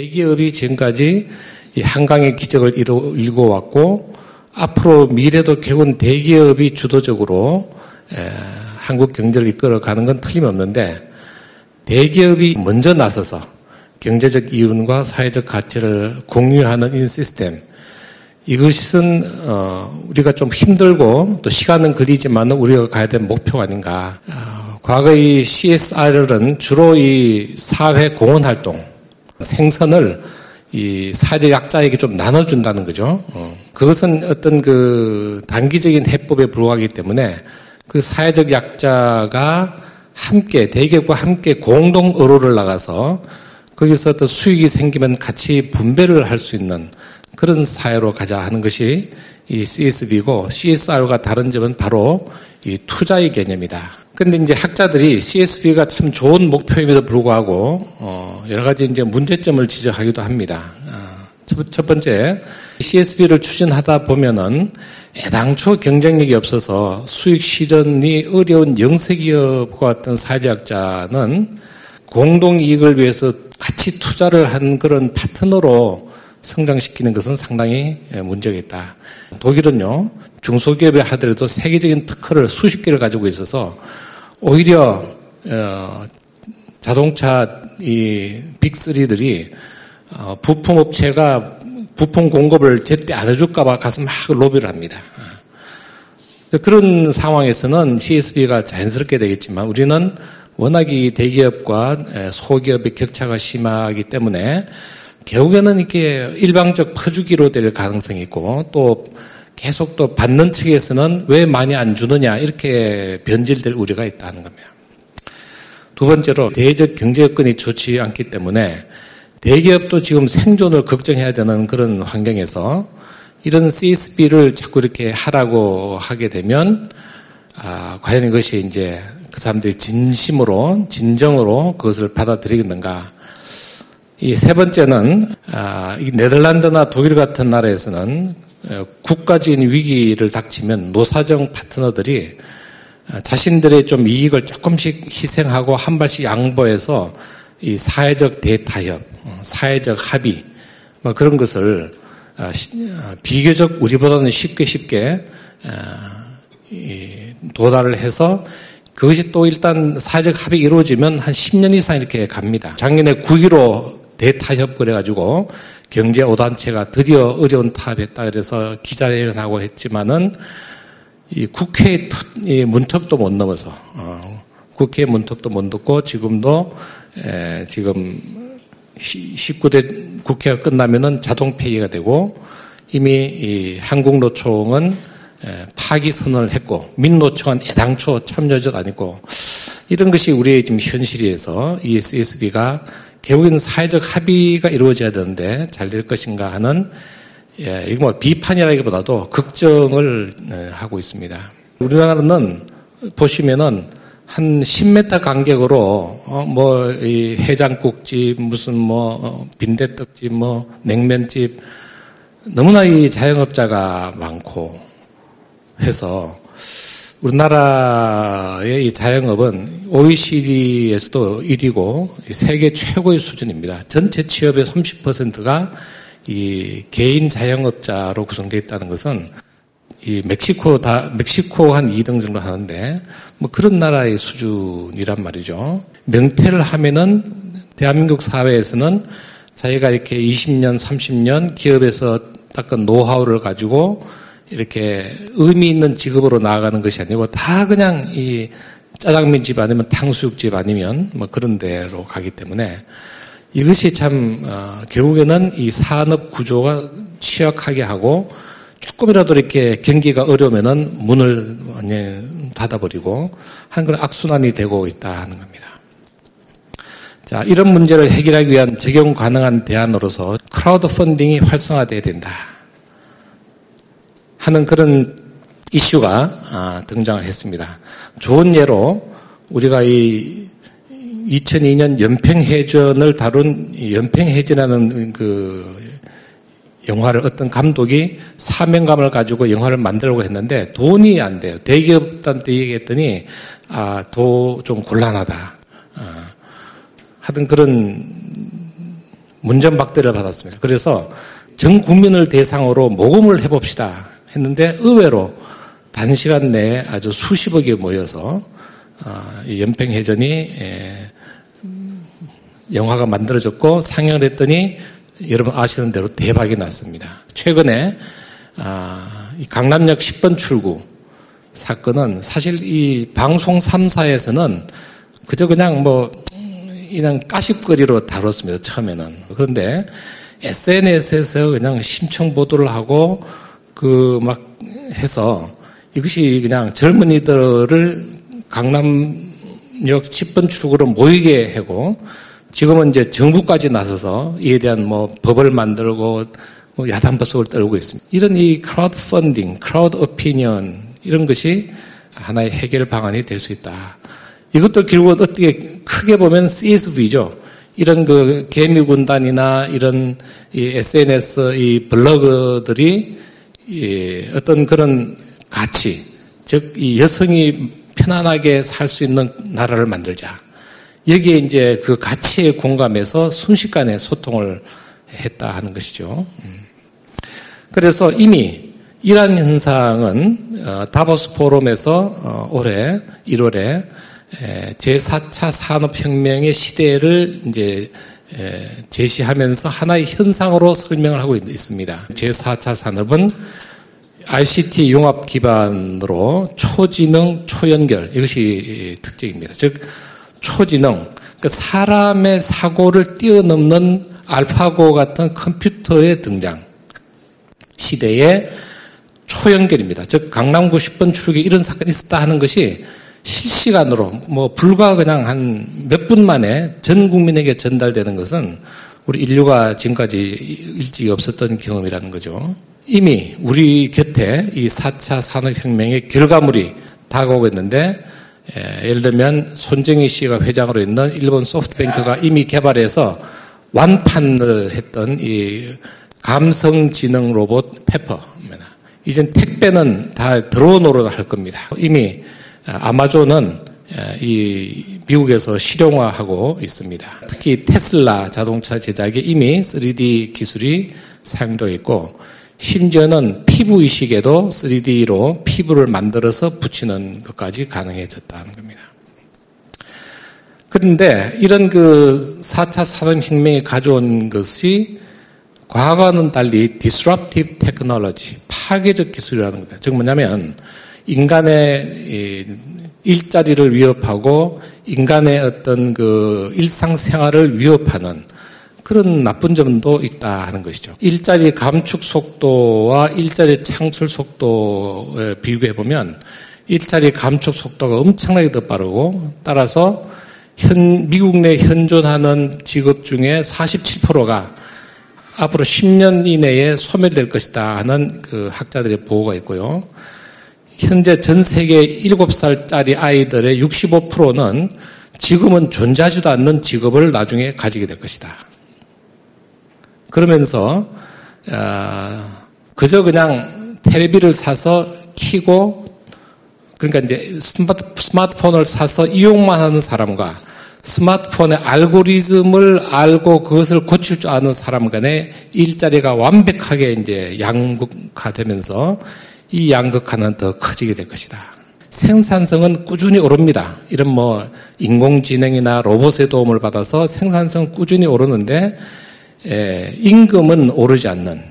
대기업이 지금까지 이 한강의 기적을 이루고 왔고 앞으로 미래도 결국은 대기업이 주도적으로 한국 경제를 이끌어가는 건 틀림없는데 대기업이 먼저 나서서 경제적 이윤과 사회적 가치를 공유하는 이 시스템 이것은 우리가 좀 힘들고 또 시간은 걸리지만 우리가 가야 될 목표가 아닌가. 과거의 CSR은 주로 이 사회 공헌 활동, 생선을 이 사회적 약자에게 좀 나눠준다는 거죠. 그것은 어떤 그 단기적인 해법에 불과하기 때문에 그 사회적 약자가 함께 대기업과 함께 공동 의로를 나가서 거기서 또 수익이 생기면 같이 분배를 할 수 있는 그런 사회로 가자 하는 것이 이 CSB고 CSR과 다른 점은 바로 이 투자의 개념이다. 근데 이제 학자들이 CSB가 참 좋은 목표임에도 불구하고 여러 가지 이제 문제점을 지적하기도 합니다. 첫 번째, CSB를 추진하다 보면은 애당초 경쟁력이 없어서 수익 실현이 어려운 영세기업과 같은 사회적자는 공동 이익을 위해서 같이 투자를 한 그런 파트너로 성장시키는 것은 상당히 문제가 있다. 독일은요, 중소기업에 하더라도 세계적인 특허를 수십 개를 가지고 있어서 오히려 자동차 이 빅3들이 부품업체가 부품 공급을 제때 안 해줄까봐 가서 막 로비를 합니다. 그런 상황에서는 CSB가 자연스럽게 되겠지만 우리는 워낙 이 대기업과 소기업의 격차가 심하기 때문에 결국에는 이렇게 일방적 퍼주기로 될 가능성이 있고 또 계속 또 받는 측에서는 왜 많이 안 주느냐 이렇게 변질될 우려가 있다는 겁니다. 두 번째로 대외적 경제 여건이 좋지 않기 때문에 대기업도 지금 생존을 걱정해야 되는 그런 환경에서 이런 CSB를 자꾸 이렇게 하라고 하게 되면 과연 이것이 이제 그 사람들이 진심으로 진정으로 그것을 받아들이겠는가. 이 세 번째는 이 네덜란드나 독일 같은 나라에서는 국가적인 위기를 닥치면 노사정 파트너들이 자신들의 좀 이익을 조금씩 희생하고 한 발씩 양보해서 이 사회적 대타협, 사회적 합의 뭐 그런 것을 비교적 우리보다는 쉽게 도달을 해서 그것이 또 일단 사회적 합의가 이루어지면 한 10년 이상 이렇게 갑니다. 작년에 9.15 대타협 그래가지고 경제 5단체가 드디어 어려운 타협했다 그래서 기자회견하고 했지만은 이 국회의 문턱도 못 넘어서 국회의 문턱도 못 넘고 지금도 지금 19대 국회가 끝나면은 자동 폐기가 되고 이미 이 한국노총은 파기 선언을 했고 민노총은 애당초 참여자도 아니고 이런 것이 우리의 지금 현실에서 이 CSB가 결국에는 사회적 합의가 이루어져야 되는데 잘 될 것인가 하는 이거 뭐 비판이라기보다도 걱정을 하고 있습니다. 우리나라는 보시면은 한 10m 간격으로 뭐 이 해장국집 무슨 뭐 빈대떡집 뭐 냉면집 너무나 이 자영업자가 많고 해서 우리나라의 이 자영업은 OECD에서도 1위고 세계 최고의 수준입니다. 전체 취업의 30%가 이 개인 자영업자로 구성되어 있다는 것은 이 멕시코 한 2등 정도 하는데 뭐 그런 나라의 수준이란 말이죠. 명퇴를 하면은 대한민국 사회에서는 자기가 이렇게 20년, 30년 기업에서 닦은 노하우를 가지고 이렇게 의미 있는 직업으로 나아가는 것이 아니고 다 그냥 이 짜장면집 아니면 탕수육집 아니면 뭐 그런 데로 가기 때문에 이것이 참 결국에는 이 산업 구조가 취약하게 하고 조금이라도 이렇게 경기가 어려우면은 문을 완전히 닫아버리고 하는 그런 악순환이 되고 있다 하는 겁니다. 자, 이런 문제를 해결하기 위한 적용 가능한 대안으로서 크라우드 펀딩이 활성화돼야 된다 하는 그런 이슈가 등장을 했습니다. 좋은 예로 우리가 이 2002년 연평해전을 다룬 연평해전이라는 그 영화를 어떤 감독이 사명감을 가지고 영화를 만들려고 했는데 돈이 안 돼요. 대기업한테 얘기했더니 좀 곤란하다. 하던 그런 문전박대를 받았습니다. 그래서 전 국민을 대상으로 모금을 해봅시다 했는데 의외로 단시간 내에 아주 수십억이 모여서 이 연평해전이 영화가 만들어졌고 상영을 했더니 여러분 아시는 대로 대박이 났습니다. 최근에 이 강남역 10번 출구 사건은 사실 이 방송 3사에서는 그저 그냥 까십거리로 다뤘습니다. 처음에는. 그런데 SNS에서 그냥 심층 보도를 하고 막 해서 이것이 그냥 젊은이들을 강남역 10번 출구로 모이게 하고 지금은 이제 정부까지 나서서 이에 대한 법을 만들고 야단법석을 떨고 있습니다. 이런 이 크라우드 펀딩, 크라우드 오피니언 이런 것이 하나의 해결 방안이 될 수 있다. 이것도 결국은 어떻게 크게 보면 CSV죠. 이런 개미군단이나 이런 이 SNS 이 블로거들이 어떤 그런 가치, 즉 이 여성이 편안하게 살 수 있는 나라를 만들자. 여기에 이제 그 가치에 공감해서 순식간에 소통을 했다 하는 것이죠. 그래서 이미 이러한 현상은 다보스 포럼에서 올해 1월에 제4차 산업혁명의 시대를 이제 제시하면서 하나의 현상으로 설명을 하고 있습니다. 제4차 산업은 ICT 융합 기반으로 초지능, 초연결 이것이 특징입니다. 즉 초지능, 그러니까 사람의 사고를 뛰어넘는 알파고 같은 컴퓨터의 등장 시대에 초연결입니다. 즉 강남구 10번 출구에 이런 사건이 있었다 하는 것이 실시간으로 불과 그냥 한 몇 분 만에 전 국민에게 전달되는 것은 우리 인류가 지금까지 일찍이 없었던 경험이라는 거죠. 이미 우리 곁에 이 4차 산업혁명의 결과물이 다가오고 있는데 예를 들면 손정희 씨가 회장으로 있는 일본 소프트뱅크가 이미 개발해서 완판을 했던 이 감성지능 로봇 페퍼입니다. 이젠 택배는 다 드론으로 할 겁니다. 이미 아마존은 이 미국에서 실용화하고 있습니다. 특히 테슬라 자동차 제작에 이미 3D 기술이 사용되고 있고 심지어는 피부 이식에도 3D로 피부를 만들어서 붙이는 것까지 가능해졌다는 겁니다. 그런데 이런 4차 산업혁명이 가져온 것이 과거와는 달리 disruptive technology, 파괴적 기술이라는 겁니다. 즉 뭐냐면 인간의 일자리를 위협하고 인간의 어떤 일상생활을 위협하는 그런 나쁜 점도 있다 하는 것이죠. 일자리 감축 속도와 일자리 창출 속도에 비교해 보면 일자리 감축 속도가 엄청나게 더 빠르고 따라서 미국 내 현존하는 직업 중에 47%가 앞으로 10년 이내에 소멸될 것이다 하는 학자들의 보고가 있고요. 현재 전 세계 7살짜리 아이들의 65%는 지금은 존재하지도 않는 직업을 나중에 가지게 될 것이다. 그러면서 그저 그냥 텔레비를 사서 켜고 그러니까 이제 스마트폰을 사서 이용만 하는 사람과 스마트폰의 알고리즘을 알고 그것을 고칠 줄 아는 사람 간의 일자리가 완벽하게 이제 양극화되면서 이 양극화는 더 커지게 될 것이다. 생산성은 꾸준히 오릅니다. 이런 인공지능이나 로봇의 도움을 받아서 생산성은 꾸준히 오르는데 임금은 오르지 않는,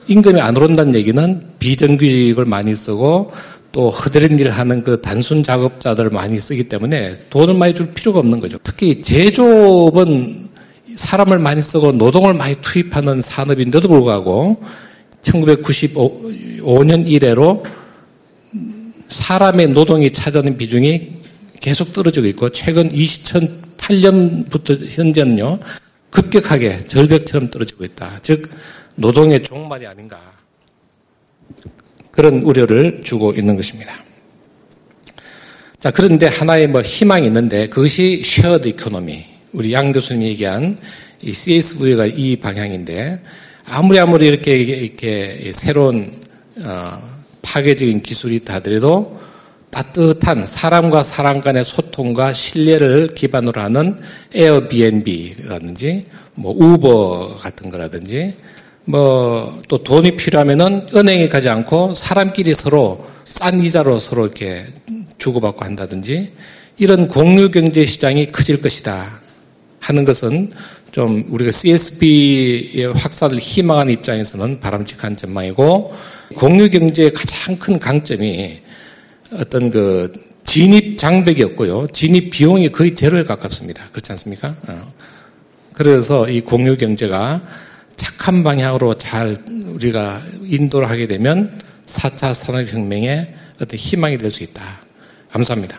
임금이 안 오른다는 얘기는 비정규직을 많이 쓰고 또 허드렛 일을 하는 단순 작업자들을 많이 쓰기 때문에 돈을 많이 줄 필요가 없는 거죠. 특히 제조업은 사람을 많이 쓰고 노동을 많이 투입하는 산업인데도 불구하고 1995년 이래로 사람의 노동이 차지하는 비중이 계속 떨어지고 있고 최근 2008년부터 현재는요 급격하게 절벽처럼 떨어지고 있다. 즉 노동의 종말이 아닌가 그런 우려를 주고 있는 것입니다. 자, 그런데 하나의 희망이 있는데 그것이 쉐어드 이코노미. 우리 양 교수님이 얘기한 이 CSV가 이 방향인데 아무리 이렇게 새로운 파괴적인 기술이 있다 하더라도 따뜻한 사람과 사람 간의 소통과 신뢰를 기반으로 하는 에어비앤비라든지 뭐 우버 같은 거라든지 뭐 또 돈이 필요하면은 은행에 가지 않고 사람끼리 서로 싼 이자로 서로 이렇게 주고받고 한다든지 이런 공유 경제 시장이 커질 것이다 하는 것은 좀 우리가 CSB의 확산을 희망하는 입장에서는 바람직한 전망이고, 공유 경제의 가장 큰 강점이 어떤 그 진입 장벽이 없고요. 진입 비용이 거의 제로에 가깝습니다. 그렇지 않습니까? 그래서 이 공유 경제가 착한 방향으로 잘 우리가 인도를 하게 되면 4차 산업혁명의 어떤 희망이 될 수 있다. 감사합니다.